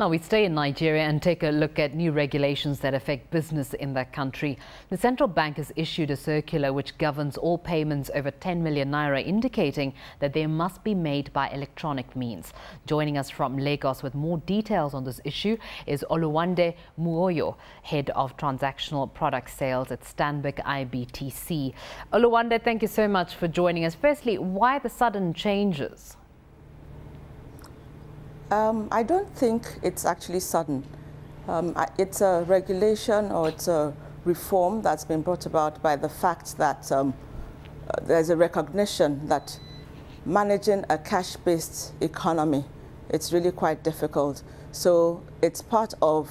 Now we stay in Nigeria and take a look at new regulations that affect business in that country. The central bank has issued a circular which governs all payments over 10 million naira, indicating that they must be made by electronic means. Joining us from Lagos with more details on this issue is Oluwande Muoyo, head of transactional product sales at Stanbic IBTC. Oluwande, thank you so much for joining us. Firstly, why the sudden changes? I don't think it's actually sudden. It's a regulation or it's a reform that's been brought about by the fact that there's a recognition that managing a cash-based economy, it's really quite difficult. So it's part of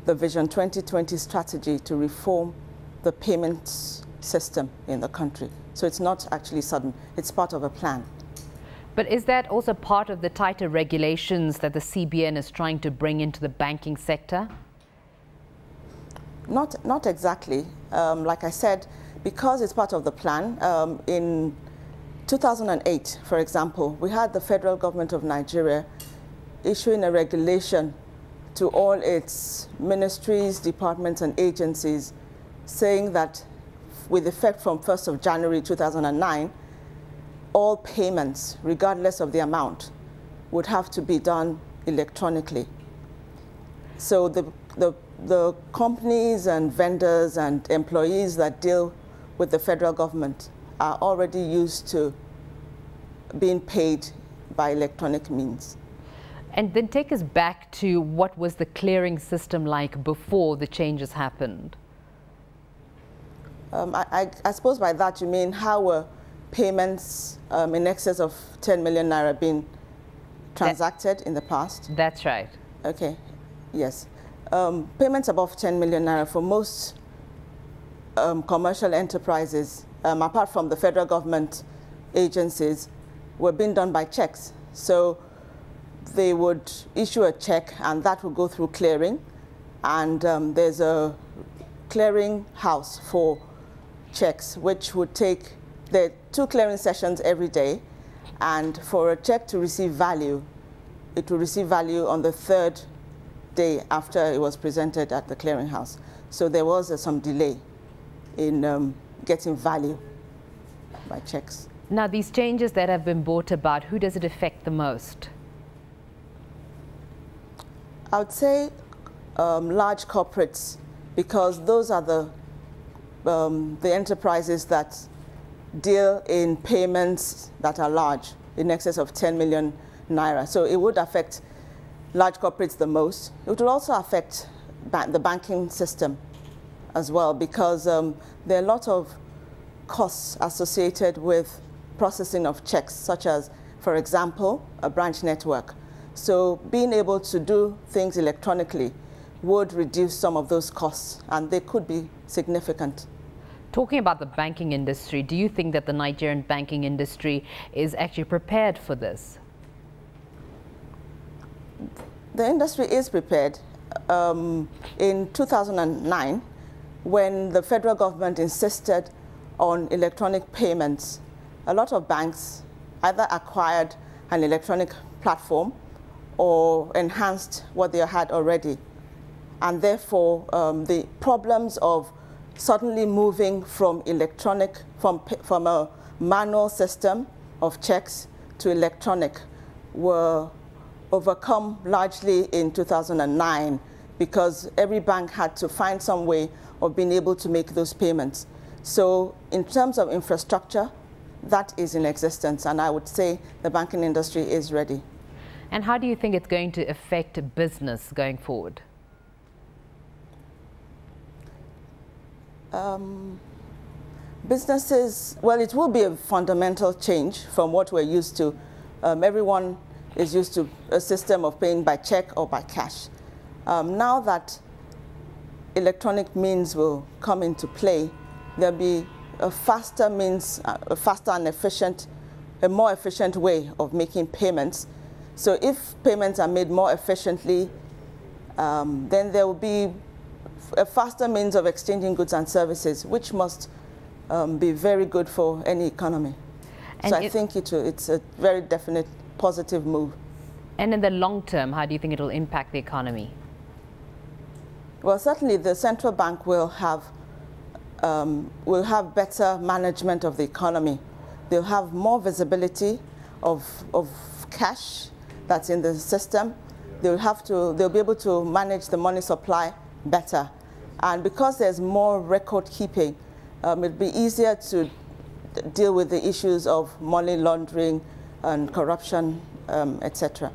the Vision 2020 strategy to reform the payments system in the country. So it's not actually sudden, it's part of a plan. But is that also part of the tighter regulations that the CBN is trying to bring into the banking sector? Not exactly. Like I said, because it's part of the plan, in 2008, for example, we had the federal government of Nigeria issuing a regulation to all its ministries, departments, and agencies saying that with effect from 1st of January 2009, all payments, regardless of the amount, would have to be done electronically. So the companies and vendors and employees that deal with the federal government are already used to being paid by electronic means. And then take us back to what was the clearing system like before the changes happened? I suppose by that you mean how were payments in excess of 10 million naira being transacted in the past? That's right. Okay, yes. Payments above 10 million naira for most commercial enterprises, apart from the federal government agencies, were being done by checks. So they would issue a check and that would go through clearing. And there's a clearing house for checks, which would take there are 2 clearing sessions every day, and for a check to receive value, it will receive value on the 3rd day after it was presented at the clearinghouse. So there was some delay in getting value by checks. Now, these changes that have been brought about, who does it affect the most? I would say large corporates, because those are the enterprises that deal in payments that are large, in excess of 10 million naira. So it would affect large corporates the most. It would also affect the banking system as well, because there are a lot of costs associated with processing of checks, such as, for example, a branch network. So being able to do things electronically would reduce some of those costs, and they could be significant. Talking about the banking industry, do you think that the Nigerian banking industry is actually prepared for this? The industry is prepared. In 2009, when the federal government insisted on electronic payments, a lot of banks either acquired an electronic platform or enhanced what they had already. And therefore, the problems of suddenly moving from from a manual system of checks to electronic were overcome largely in 2009, because every bank had to find some way of being able to make those payments. So in terms of infrastructure, that is in existence, and I would say the banking industry is ready. And how do you think it's going to affect business going forward? Businesses, well, it will be a fundamental change from what we're used to. Everyone is used to a system of paying by check or by cash. Now that electronic means will come into play, there'll be a faster means, a faster and a more efficient way of making payments. So if payments are made more efficiently, then there will be a faster means of exchanging goods and services, which must be very good for any economy. And so I think it's a very definite positive move. And in the long term, how do you think it will impact the economy? Well, certainly the central bank will have better management of the economy. They'll have more visibility of cash that's in the system. They'll be able to manage the money supply better. And because there's more record keeping, it'll be easier to deal with the issues of money laundering and corruption, etc.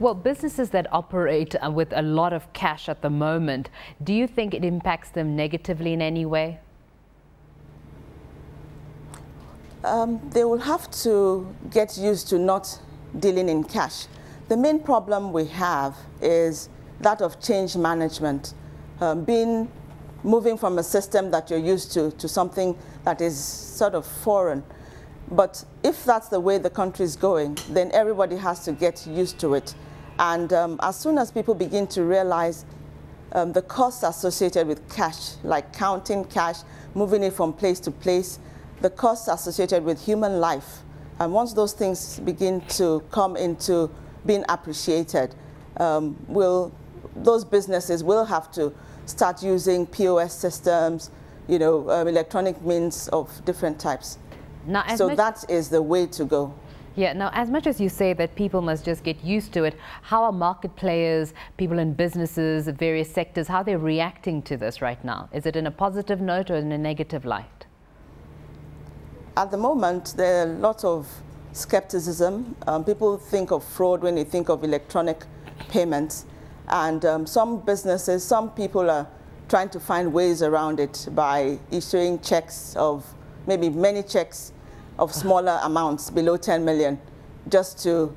Well, businesses that operate with a lot of cash at the moment, do you think it impacts them negatively in any way? They will have to get used to not dealing in cash. The main problem we have is that of change management, moving from a system that you're used to something that is sort of foreign. But if that's the way the country is going, then everybody has to get used to it. And as soon as people begin to realize the costs associated with cash, like counting cash, moving it from place to place, the costs associated with human life, and once those things begin to come into being appreciated, those businesses will have to start using POS systems, electronic means of different types. Now, so that is the way to go. Yeah, now as much as you say that people must just get used to it, how are market players, people in businesses, various sectors, how are they reacting to this right now? Is it in a positive note or in a negative light? At the moment, there are lots of skepticism. People think of fraud when they think of electronic payments. And some businesses, some people are trying to find ways around it by issuing checks of, maybe many checks of smaller amounts below 10 million just to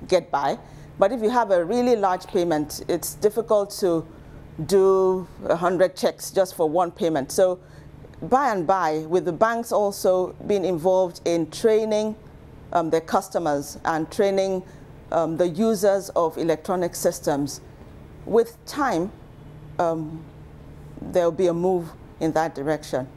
get by. But if you have a really large payment, it's difficult to do 100 checks just for one payment. So by and by, with the banks also being involved in training their customers and training the users of electronic systems, with time, there'll be a move in that direction.